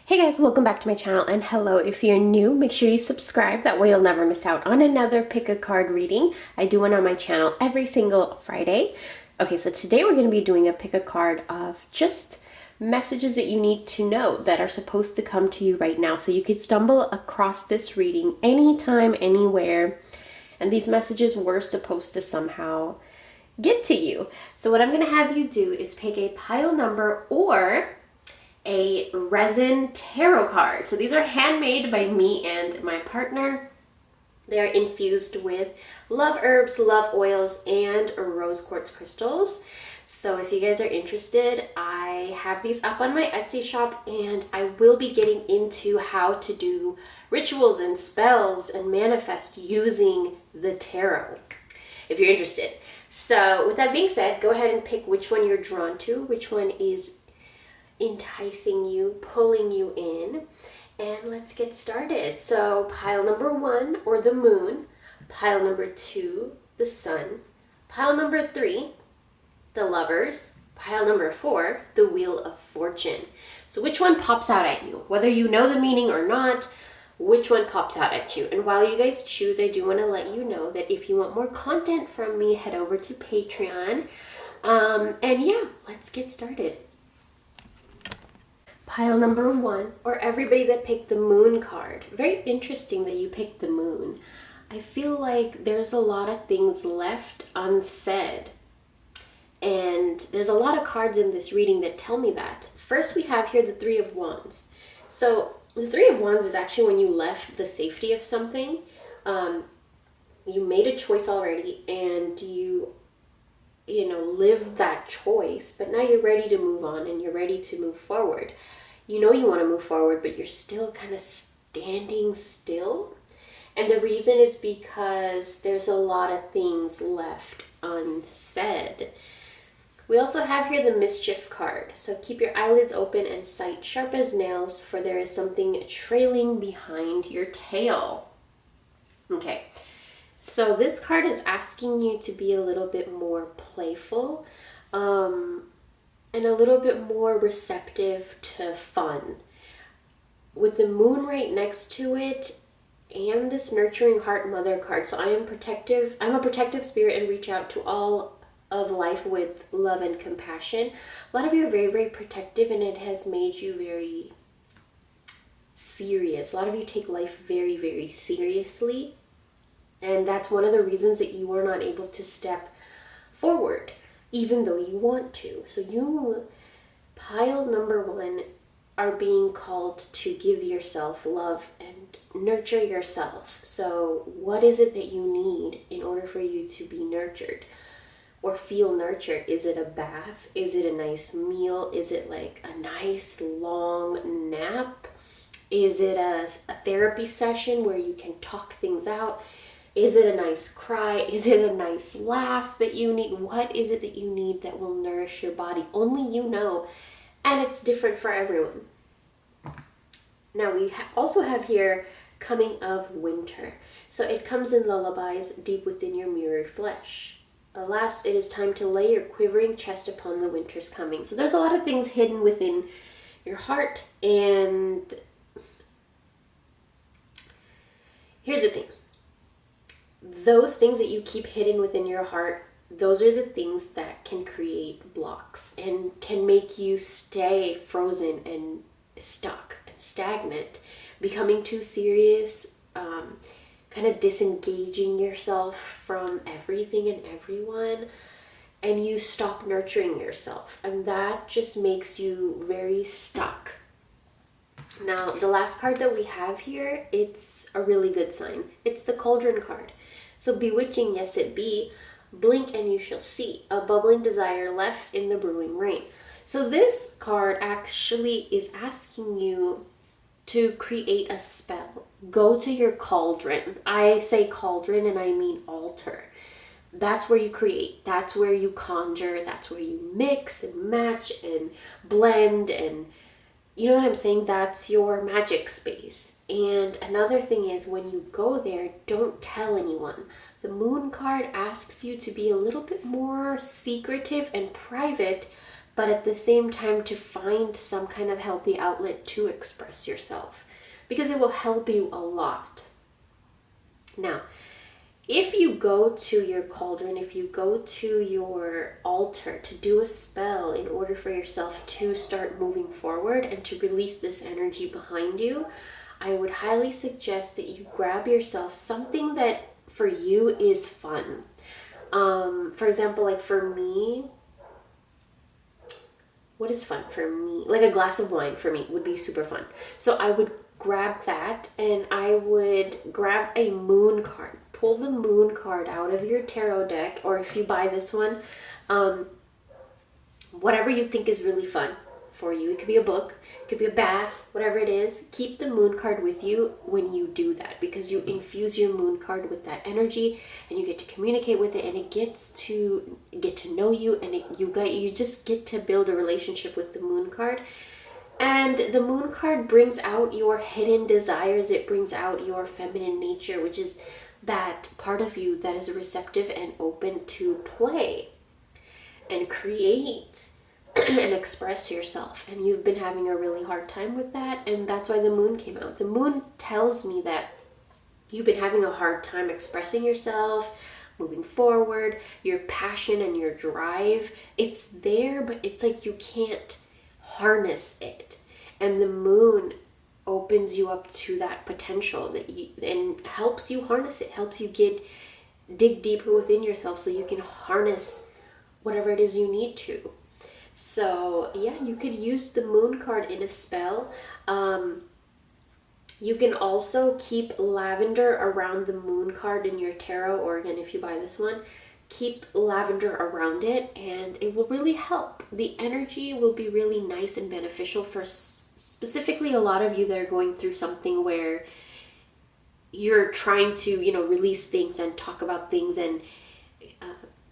Hey guys, welcome back to my channel, and hello if you're new, make sure you subscribe, that way you'll never miss out on another pick a card reading. I do one on my channel every single Friday. Okay, so today we're going to be doing a pick a card of just messages that you need to know that are supposed to come to you right now. So you could stumble across this reading anytime, anywhere, and these messages were supposed to somehow get to you. So what I'm going to have you do is pick a pile number or a resin tarot card. So these are handmade by me and my partner. They're infused with love herbs, love oils, and rose quartz crystals. So if you guys are interested, I have these up on my Etsy shop, and I will be getting into how to do rituals and spells and manifest using the tarot, if you're interested. So with that being said, go ahead and pick which one you're drawn to, which one is enticing you, pulling you in, and let's get started. So pile number 1, or the moon. Pile number 2, the sun. Pile number 3, the lovers. Pile number 4, the wheel of fortune. So which one pops out at you? Whether you know the meaning or not, which one pops out at you? And while you guys choose, I do want to let you know that if you want more content from me, head over to Patreon. And yeah, let's get started. Pile number 1, or everybody that picked the moon card. Very interesting that you picked the moon. I feel like there's a lot of things left unsaid. And there's a lot of cards in this reading that tell me that. First, we have here the Three of Wands. So the Three of Wands is actually when you left the safety of something. You made a choice already, and you lived that choice, but now you're ready to move on and you're ready to move forward. You know you want to move forward, but you're still kind of standing still. And the reason is because there's a lot of things left unsaid. We also have here the Mischief card. So keep your eyelids open and sight sharp as nails, for there is something trailing behind your tail. Okay. So this card is asking you to be a little bit more playful and a little bit more receptive to fun. With the moon right next to it and this nurturing heart mother card. So I'm a protective spirit and reach out to all of life with love and compassion. A lot of you are very, very protective, and it has made you very serious. A lot of you take life very, very seriously. And that's one of the reasons that you are not able to step forward, even though you want to. So you, pile number 1, are being called to give yourself love and nurture yourself. So what is it that you need in order for you to be nurtured or feel nurtured? Is it a bath? Is it a nice meal? Is it like a nice long nap? Is it a therapy session where you can talk things out? Is it a nice cry? Is it a nice laugh that you need? What is it that you need that will nourish your body? Only you know, and it's different for everyone. Now we also have here coming of winter. So it comes in lullabies deep within your mirrored flesh. Alas, it is time to lay your quivering chest upon the winter's coming. So there's a lot of things hidden within your heart, and here's the thing. Those things that you keep hidden within your heart, those are the things that can create blocks and can make you stay frozen and stuck and stagnant, becoming too serious, kind of disengaging yourself from everything and everyone, and you stop nurturing yourself, and that just makes you very stuck. Now, the last card that we have here, it's a really good sign. It's the Cauldron card. So bewitching, yes it be, blink and you shall see, a bubbling desire left in the brewing rain. So this card actually is asking you to create a spell. Go to your cauldron. I say cauldron and I mean altar. That's where you create. That's where you conjure. That's where you mix and match and blend, and you know what I'm saying? That's your magic space. And another thing is, when you go there, don't tell anyone. The moon card asks you to be a little bit more secretive and private but at the same time to find some kind of healthy outlet to express yourself, because it will help you a lot. Now, if you go to your cauldron, if you go to your altar to do a spell in order for yourself to start moving forward and to release this energy behind you, I would highly suggest that you grab yourself something that for you is fun. For example, like for me, what is fun for me? Like a glass of wine for me would be super fun. So I would grab that, and I would grab a moon card. Pull the moon card out of your tarot deck, or if you buy this one, whatever you think is really fun for you. It could be a book, it could be a bath, whatever it is. Keep the moon card with you when you do that, because you infuse your moon card with that energy, and you get to communicate with it, and it gets to get to know you, and you just get to build a relationship with the moon card. And the moon card brings out your hidden desires. It brings out your feminine nature, which is that part of you that is receptive and open to play and create and express yourself. And you've been having a really hard time with that, and that's why the moon came out. The moon tells me that you've been having a hard time expressing yourself, moving forward. Your passion and your drive, it's there, but it's like you can't harness it. And the moon opens you up to that potential and helps you harness it, helps you dig deeper within yourself so you can harness whatever it is you need to. So yeah, you could use the moon card in a spell. You can also keep lavender around the moon card in your tarot, or again, if you buy this one, keep lavender around it, and it will really help. The energy will be really nice and beneficial for specifically a lot of you that are going through something where you're trying to, release things and talk about things and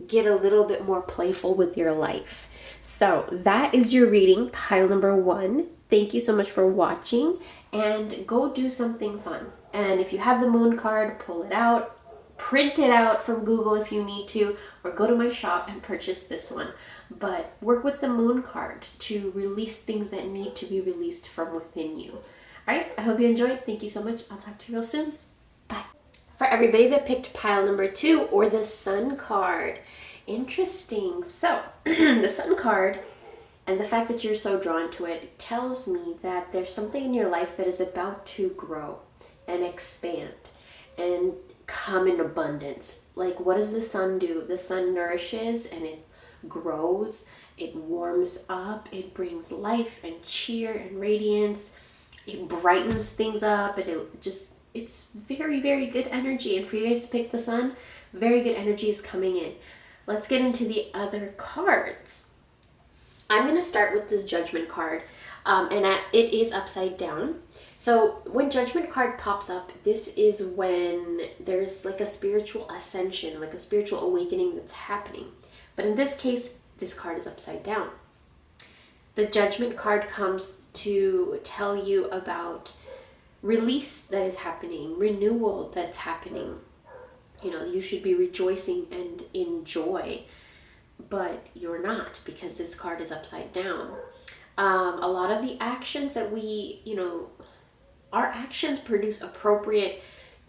get a little bit more playful with your life. So that is your reading, pile number 1. Thank you so much for watching, and go do something fun. And if you have the moon card, pull it out, print it out from Google if you need to, or go to my shop and purchase this one. But work with the moon card to release things that need to be released from within you. All right, I hope you enjoyed. Thank you so much. I'll talk to you real soon. Bye. For everybody that picked pile number 2, or the sun card. Interesting. So the sun card, and the fact that you're so drawn to it, tells me that there's something in your life that is about to grow and expand and come in abundance. Like, what does the sun do? The sun nourishes and it grows, it warms up, it brings life and cheer and radiance, it brightens things up, and it's very, very good energy. And for you guys to pick the sun, very good energy is coming in. Let's get into the other cards. I'm going to start with this judgment card, and it is upside down. So when judgment card pops up, this is when there's like a spiritual ascension, like a spiritual awakening that's happening. But in this case, this card is upside down. The judgment card comes to tell you about release that is happening, renewal that's happening. You should be rejoicing and in joy, but you're not, because this card is upside down. A lot of the actions that our actions produce appropriate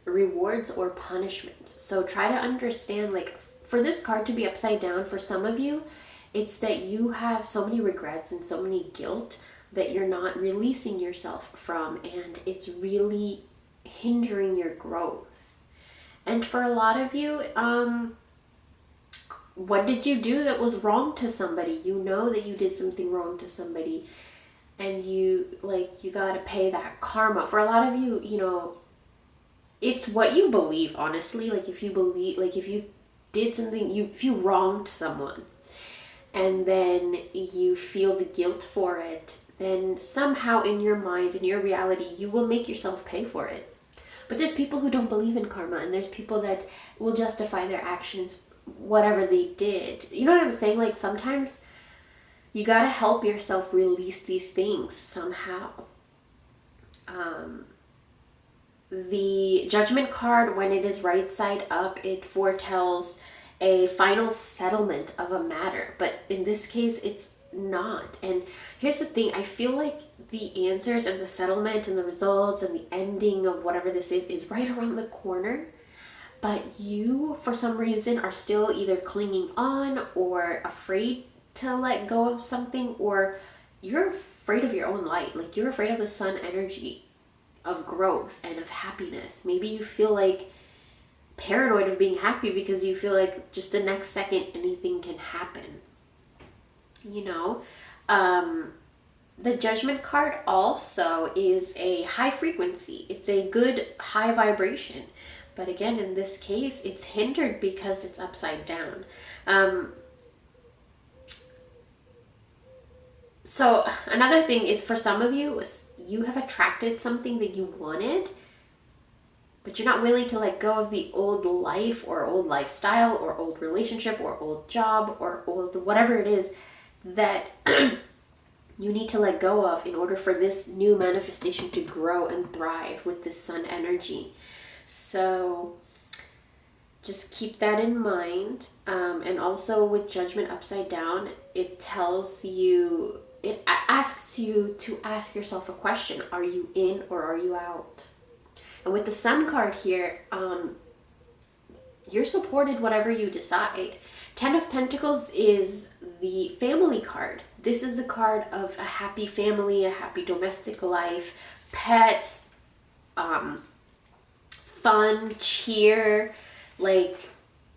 rewards or punishments. So try to understand, like, for this card to be upside down, for some of you, it's that you have so many regrets and so many guilt that you're not releasing yourself from, and it's really hindering your growth. And for a lot of you, what did you do that was wrong to somebody? You know that you did something wrong to somebody, and you gotta pay that karma. For a lot of you, it's what you believe, honestly. Like, if you did something, if you wronged someone, and then you feel the guilt for it, then somehow in your mind, in your reality, you will make yourself pay for it. But there's people who don't believe in karma, and there's people that will justify their actions, whatever they did. You know what I'm saying? Like, sometimes you gotta help yourself release these things somehow. The judgment card, when it is right side up, it foretells a final settlement of a matter. But in this case, it's not. And here's the thing, I feel like the answers and the settlement and the results and the ending of whatever this is right around the corner. But you, for some reason, are still either clinging on or afraid to let go of something, or you're afraid of your own light. Like, you're afraid of the sun energy of growth and of happiness. Maybe you feel like paranoid of being happy because you feel like just the next second anything can happen. You know, the Judgment card also is a high frequency. It's a good high vibration. But again, in this case, it's hindered because it's upside down. So another thing is, for some of you, you have attracted something that you wanted, but you're not willing to let go of the old life or old lifestyle or old relationship or old job or old whatever it is that you need to let go of in order for this new manifestation to grow and thrive with this sun energy. So just keep that in mind. And also with Judgment upside down, it tells you, it asks you to ask yourself a question. Are you in or are you out? And with the Sun card here, you're supported whatever you decide. Ten of Pentacles is the family card. This is the card of a happy family, a happy domestic life, pets, fun, cheer, like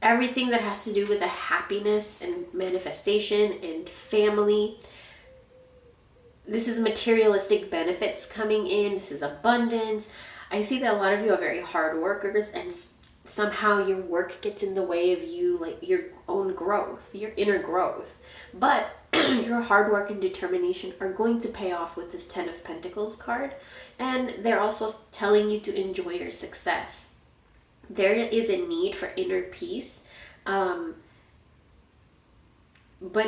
everything that has to do with the happiness and manifestation and family. This is materialistic benefits coming in. This is abundance. I see that a lot of you are very hard workers, and somehow your work gets in the way of you, like your own growth, your inner growth. But your hard work and determination are going to pay off with this Ten of Pentacles card. And they're also telling you to enjoy your success. There is a need for inner peace. But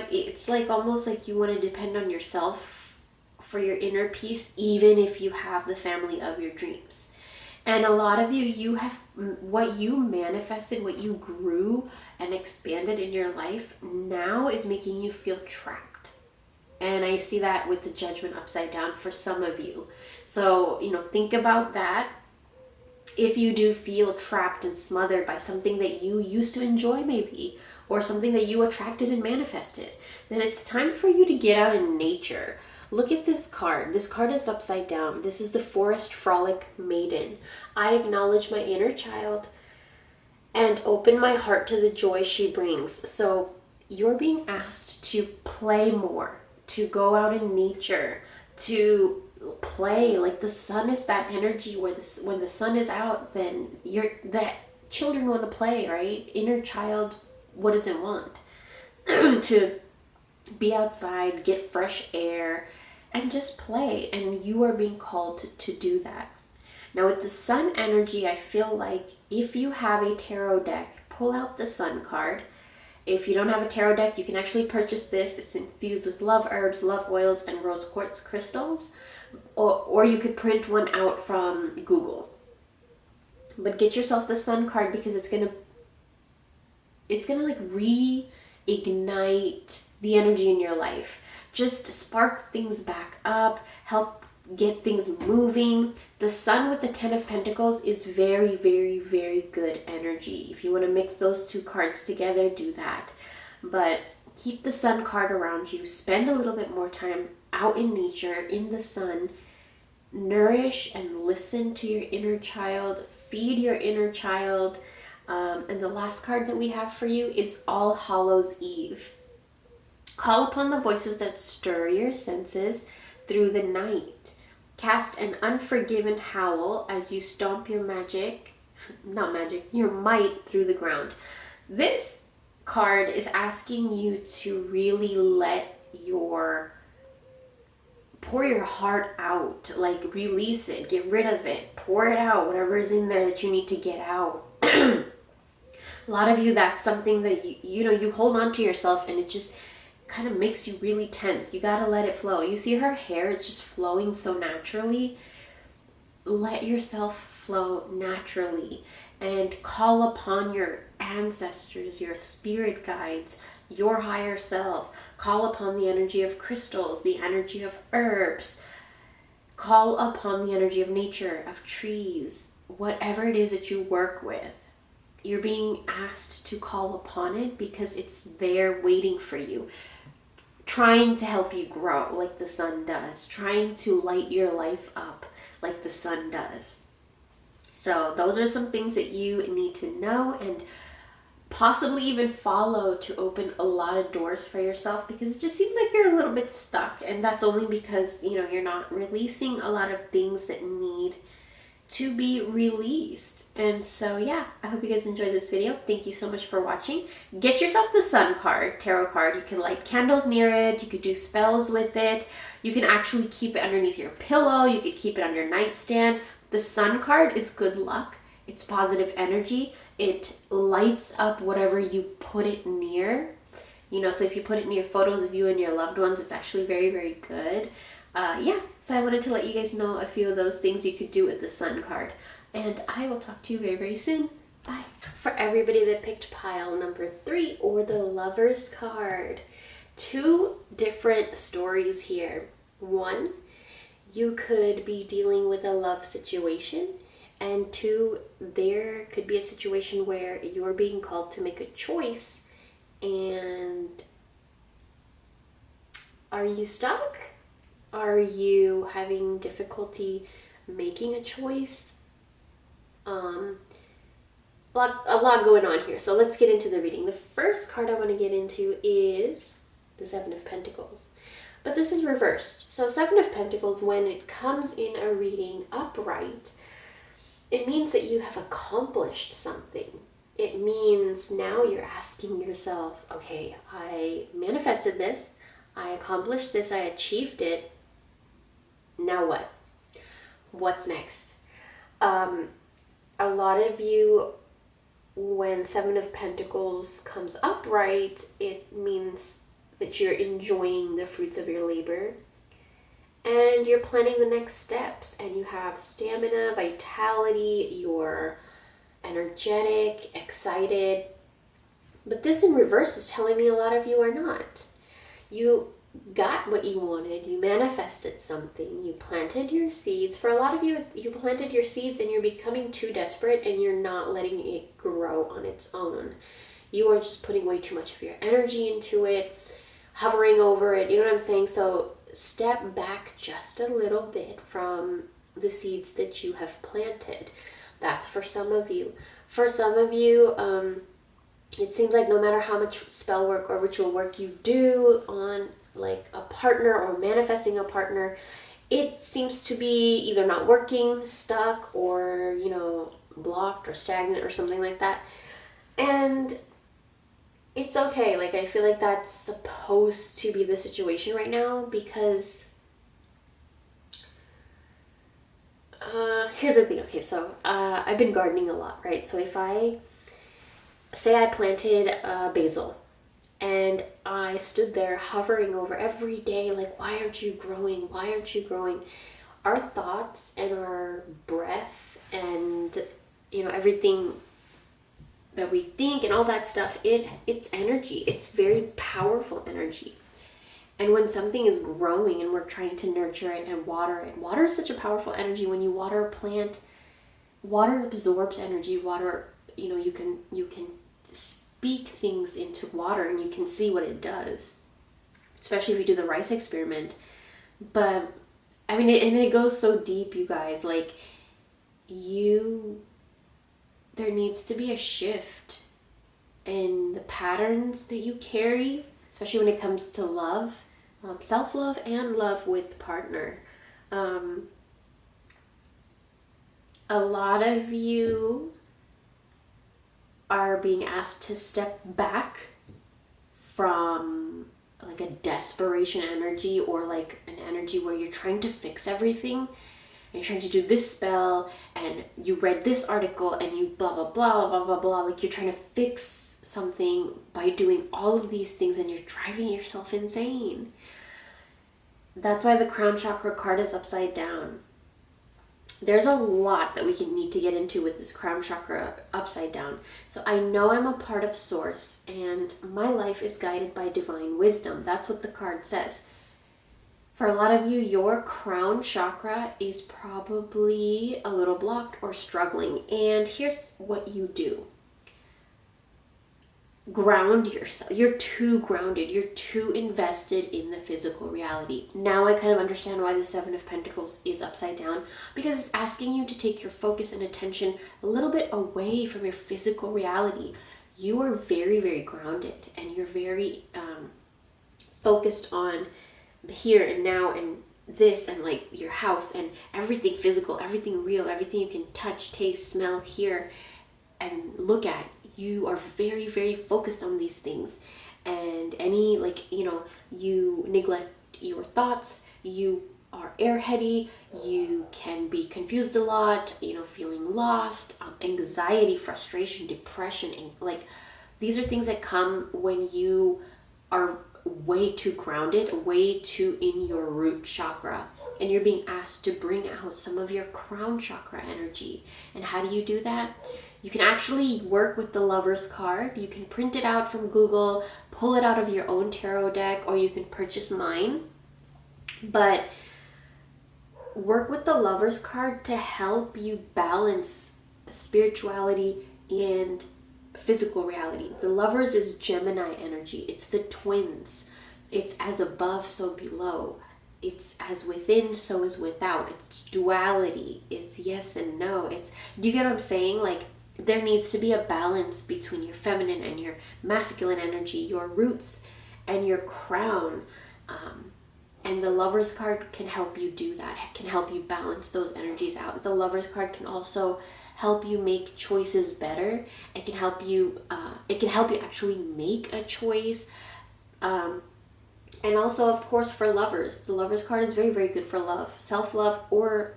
it's like almost like you want to depend on yourself for your inner peace, even if you have the family of your dreams. And a lot of you, you have what you manifested, what you grew and expanded in your life now is making you feel trapped. And I see that with the Judgment upside down for some of you. So, think about that. If you do feel trapped and smothered by something that you used to enjoy maybe, or something that you attracted and manifested, then it's time for you to get out in nature. Look at this card. This card is upside down. This is the Forest Frolic Maiden. I acknowledge my inner child and open my heart to the joy she brings. So you're being asked to play more, to go out in nature, to play. Like the sun is that energy where when the sun is out, then that children want to play, right? Inner child, what does it want? To be outside, get fresh air, and just play. And you are being called to do that. Now with the sun energy, I feel like if you have a tarot deck, pull out the sun card. If you don't have a tarot deck, you can actually purchase this. It's infused with love herbs, love oils, and rose quartz crystals. Or you could print one out from Google. But get yourself the sun card because it's gonna like reignite the energy in your life. Just spark things back up, help get things moving. The sun with the Ten of Pentacles is very, very, very good energy. If you want to mix those two cards together, do that. But keep the sun card around you. Spend a little bit more time out in nature, in the sun. Nourish and listen to your inner child. Feed your inner child. And the last card that we have for you is All Hallows Eve. Call upon the voices that stir your senses through the night. Cast an unforgiven howl as you stomp your your might through the ground. This card is asking you to really pour your heart out, like release it, get rid of it, pour it out, whatever is in there that you need to get out. A lot of you, that's something that you hold on to yourself and it just kind of makes you really tense. You gotta let it flow. You see her hair, it's just flowing so naturally. Let yourself flow naturally and call upon your ancestors, your spirit guides, your higher self. Call upon the energy of crystals, the energy of herbs. Call upon the energy of nature, of trees, whatever it is that you work with. You're being asked to call upon it because it's there waiting for you, trying to help you grow like the sun does, trying to light your life up like the sun does. So those are some things that you need to know and possibly even follow to open a lot of doors for yourself, because it just seems like you're a little bit stuck, and that's only because, you know, you're not releasing a lot of things that need to be released. And so yeah, I hope you guys enjoyed this video. Thank you so much for watching. Get yourself the Sun card, tarot card. You can light candles near it. You could do spells with it. You can actually keep it underneath your pillow. You could keep it on your nightstand. The Sun card is good luck. It's positive energy. It lights up whatever you put it near. You know, so if you put it near photos of you and your loved ones, it's actually very, very good. Yeah, so I wanted to let you guys know a few of those things you could do with the Sun card. And I will talk to you very, very soon. Bye. For everybody that picked pile number 3 or the Lovers card, 2 different stories here. 1, you could be dealing with a love situation. And 2, there could be a situation where you're being called to make a choice. And are you stuck? Are you having difficulty making a choice? A lot going on here. So let's get into the reading. The first card I want to get into is the 7 of Pentacles. But this is reversed. So 7 of Pentacles, when it comes in a reading upright, it means that you have accomplished something. It means now you're asking yourself, okay, I manifested this, I accomplished this, I achieved it. Now what? What's next? A lot of you, when 7 of Pentacles comes upright, it means that you're enjoying the fruits of your labor and you're planning the next steps, and you have stamina, vitality, you're energetic, excited. But this in reverse is telling me a lot of you are not. You got what you wanted, you manifested something, you planted your seeds. For a lot of you, you planted your seeds and you're becoming too desperate and you're not letting it grow on its own. You are just putting way too much of your energy into it, hovering over it, you know what I'm saying? So step back just a little bit from the seeds that you have planted. That's for some of you. For some of you, it seems like no matter how much spell work or ritual work you do on like a partner or manifesting a partner, it seems to be either not working, stuck, or, you know, blocked or stagnant or something like that. And it's okay. Like, I feel like that's supposed to be the situation right now, because here's the thing. Okay, so I've been gardening a lot, right? So if I say I planted basil and I stood there hovering over every day, like, why aren't you growing? Why aren't you growing? Our thoughts and our breath and, you know, everything that we think and all that stuff, it's energy. It's very powerful energy. And when something is growing and we're trying to nurture it and water it, water is such a powerful energy. When you water a plant, water absorbs energy. Water, you know, you can speak things into water and you can see what it does, especially if you do the rice experiment. But I mean, it goes so deep, you guys. Like, there needs to be a shift in the patterns that you carry, especially when it comes to love, self-love and love with partner. A lot of you are being asked to step back from like a desperation energy, or like an energy where you're trying to fix everything. And you're trying to do this spell, and you read this article, and you blah, blah, blah, blah, blah, blah. Like, you're trying to fix something by doing all of these things, and you're driving yourself insane. That's why the crown chakra card is upside down. there's a lot that we can need to get into with this crown chakra upside down. So I know I'm a part of source and my life is guided by divine wisdom. That's what the card says. For a lot of you, your crown chakra is probably a little blocked or struggling. And here's what you do. Ground yourself. You're too grounded. You're too invested in the physical reality. Now I kind of understand why the Seven of Pentacles is upside down, because it's asking you to take your focus and attention a little bit away from your physical reality. You are very, very grounded and you're very focused on the here and now and this and like your house and everything physical, everything real, everything you can touch, taste, smell, hear, and look at. You are very, very focused on these things, and any you neglect your thoughts, you are airheady, you can be confused a lot, feeling lost, anxiety, frustration, depression, and these are things that come when you are way too grounded, way too in your root chakra, and you're being asked to bring out some of your crown chakra energy. And how do you do that? You can actually work with the Lover's card. You can print it out from Google, pull it out of your own tarot deck, or you can purchase mine. But work with the Lover's card to help you balance spirituality and physical reality. The Lovers is Gemini energy. It's the twins. It's as above, so below. It's as within, so is without. It's duality. It's yes and no. Do you get what I'm saying? There needs to be a balance between your feminine and your masculine energy, your roots and your crown. And the Lover's card can help you do that. It can help you balance those energies out. The Lover's card can also help you make choices better. It can help you actually make a choice. And also, of course, for lovers, the Lover's card is very, very good for love, self-love, or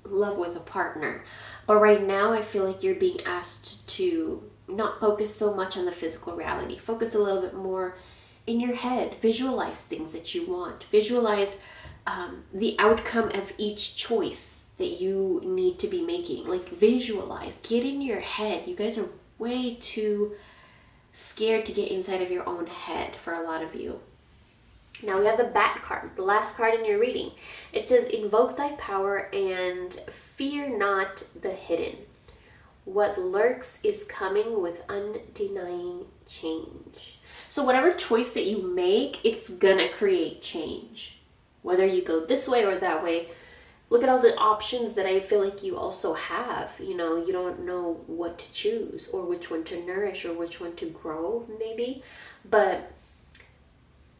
love with a partner. But right now I feel like you're being asked to not focus so much on the physical reality. Focus a little bit more in your head. Visualize things that you want. Visualize the outcome of each choice that you need to be making. Visualize, get in your head. You guys are way too scared to get inside of your own head for a lot of you. Now we have the Bat card, the last card in your reading. It says, invoke thy power and fear not the hidden. What lurks is coming with undenying change. So whatever choice that you make, it's gonna create change. Whether you go this way or that way, look at all the options that I feel like you also have. You don't know what to choose or which one to nourish or which one to grow maybe. But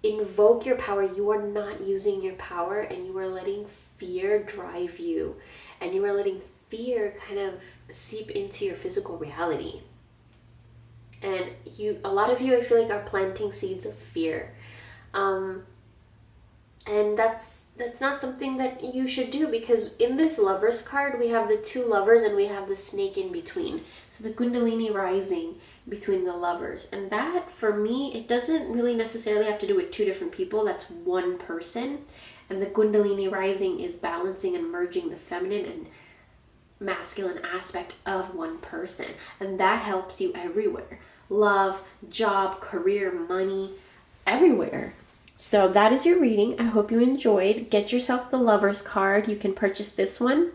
invoke your power. You are not using your power, and you are letting fear drive you, and you are letting fear kind of seep into your physical reality. And a lot of you, I feel like, are planting seeds of fear, and that's not something that you should do, because in this Lover's card we have the two lovers and we have the snake in between. So the Kundalini rising between the lovers, and that, for me, it doesn't really necessarily have to do with two different people. That's one person, and the Kundalini rising is balancing and merging the feminine and masculine aspect of one person, and that helps you everywhere. Love, job, career, money, everywhere. So that is your reading. I hope you enjoyed. Get yourself the Lover's card. You can purchase this one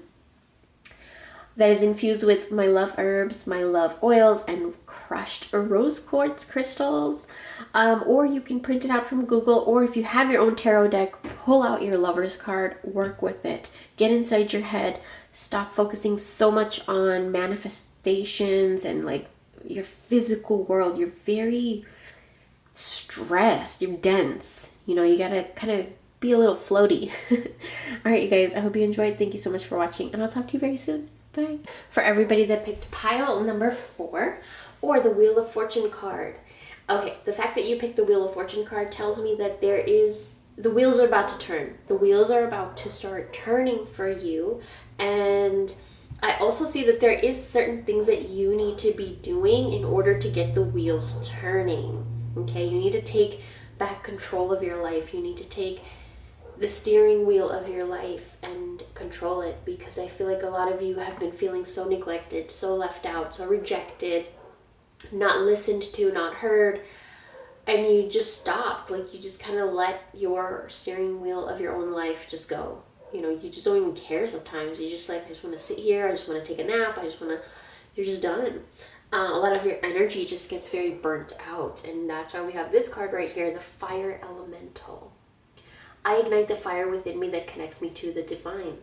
that is infused with my love herbs, my love oils, and crushed rose quartz crystals. Or you can print it out from Google, or if you have your own tarot deck, pull out your Lover's card, work with it. Get inside your head. Stop focusing so much on manifestations and your physical world. You're very stressed. You're dense. You gotta kind of be a little floaty. All right, you guys, I hope you enjoyed. Thank you so much for watching, and I'll talk to you very soon. Bye. For everybody that picked pile number 4 or the Wheel of Fortune card. Okay, the fact that you picked the Wheel of Fortune card tells me that the wheels are about to turn. The wheels are about to start turning for you. And I also see that there is certain things that you need to be doing in order to get the wheels turning. Okay, you need to take back control of your life. You need to take the steering wheel of your life and control it, because I feel like a lot of you have been feeling so neglected, so left out, so rejected, not listened to, not heard, and you just stopped. Like, you just kind of let your steering wheel of your own life just go. You know, you just don't even care sometimes. You just like, I just want to sit here, I just want to take a nap, you're just done. A lot of your energy just gets very burnt out, and that's why we have this card right here, the Fire Elemental. I ignite the fire within me that connects me to the divine.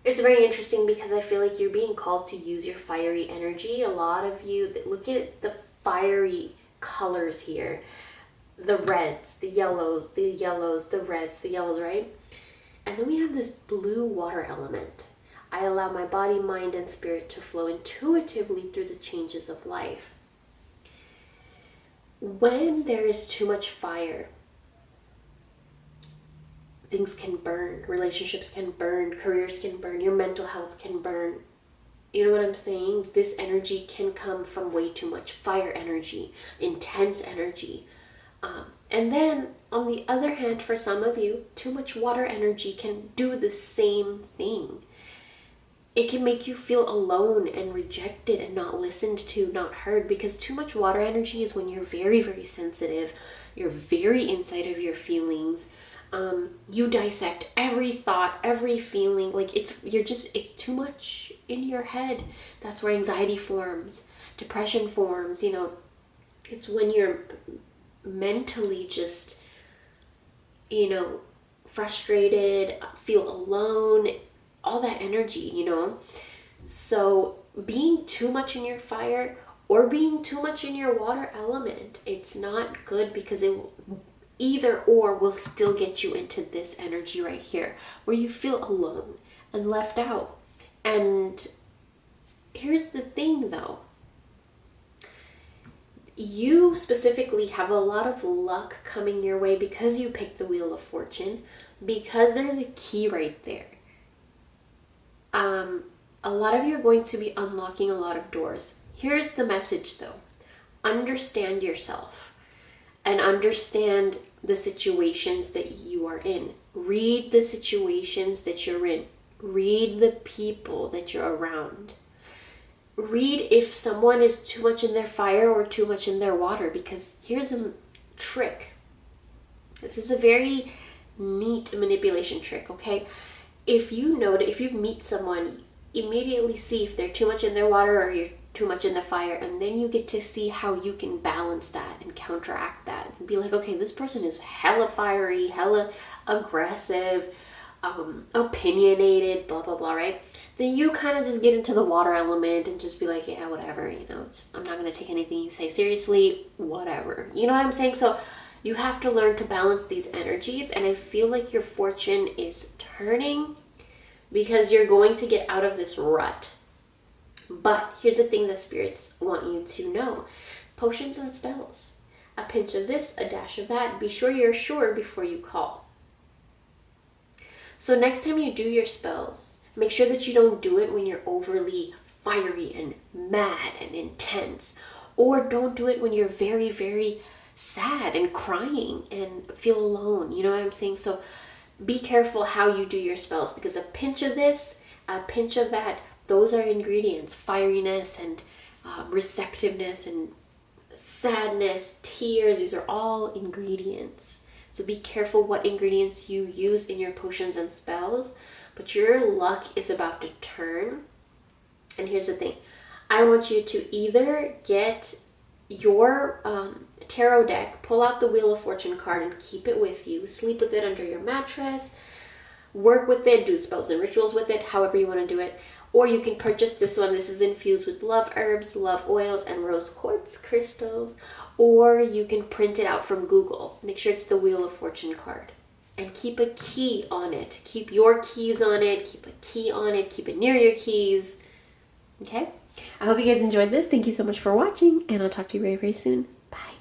It's very interesting because I feel like you're being called to use your fiery energy. A lot of you, look at the fiery colors here. The reds, the yellows, the reds, the yellows, right? And then we have this blue water element. I allow my body, mind, and spirit to flow intuitively through the changes of life. When there is too much fire, things can burn, relationships can burn, careers can burn, your mental health can burn. You know what I'm saying? This energy can come from way too much fire energy, intense energy. And then, on the other hand, for some of you, too much water energy can do the same thing. It can make you feel alone and rejected and not listened to, not heard, because too much water energy is when you're very, very sensitive. You're very inside of your feelings. You dissect every thought, every feeling. Like, it's too much in your head. That's where anxiety forms, depression forms, you know. It's when you're mentally just, you know, frustrated, feel alone, all that energy, you know. So being too much in your fire or being too much in your water element, it's not good, because either or will still get you into this energy right here where you feel alone and left out. And here's the thing though, you specifically have a lot of luck coming your way because you picked the Wheel of Fortune, because there's a key right there. A lot of you are going to be unlocking a lot of doors. Here's the message though. Understand yourself and understand the situations that you are in. Read the situations that you're in. Read the people that you're around. Read if someone is too much in their fire or too much in their water, because here's a trick. This is a very neat manipulation trick, okay? If you meet someone, immediately see if they're too much in their water or you're too much in the fire, and then you get to see how you can balance that and counteract that and be like, okay, this person is hella fiery, hella aggressive, opinionated, blah blah blah, right? Then you kind of just get into the water element and just be like, yeah, whatever, you know, I'm not going to take anything you say seriously, whatever, you know what I'm saying? So you have to learn to balance these energies, and I feel like your fortune is turning because you're going to get out of this rut. But here's the thing that spirits want you to know. Potions and spells. A pinch of this, a dash of that. Be sure you're sure before you call. So next time you do your spells, make sure that you don't do it when you're overly fiery and mad and intense. Or don't do it when you're very, very sad and crying and feel alone. You know what I'm saying? So be careful how you do your spells, because a pinch of this, a pinch of that, those are ingredients. Fieriness and receptiveness and sadness, tears, these are all ingredients. So be careful what ingredients you use in your potions and spells. But your luck is about to turn. And here's the thing. I want you to either get your tarot deck, pull out the Wheel of Fortune card and keep it with you. Sleep with it under your mattress. Work with it. Do spells and rituals with it, however you want to do it. Or you can purchase this one. This is infused with love herbs, love oils, and rose quartz crystals. Or you can print it out from Google. Make sure it's the Wheel of Fortune card. And keep a key on it. Keep your keys on it. Keep a key on it. Keep it near your keys. Okay? I hope you guys enjoyed this. Thank you so much for watching, and I'll talk to you very, very soon. Bye.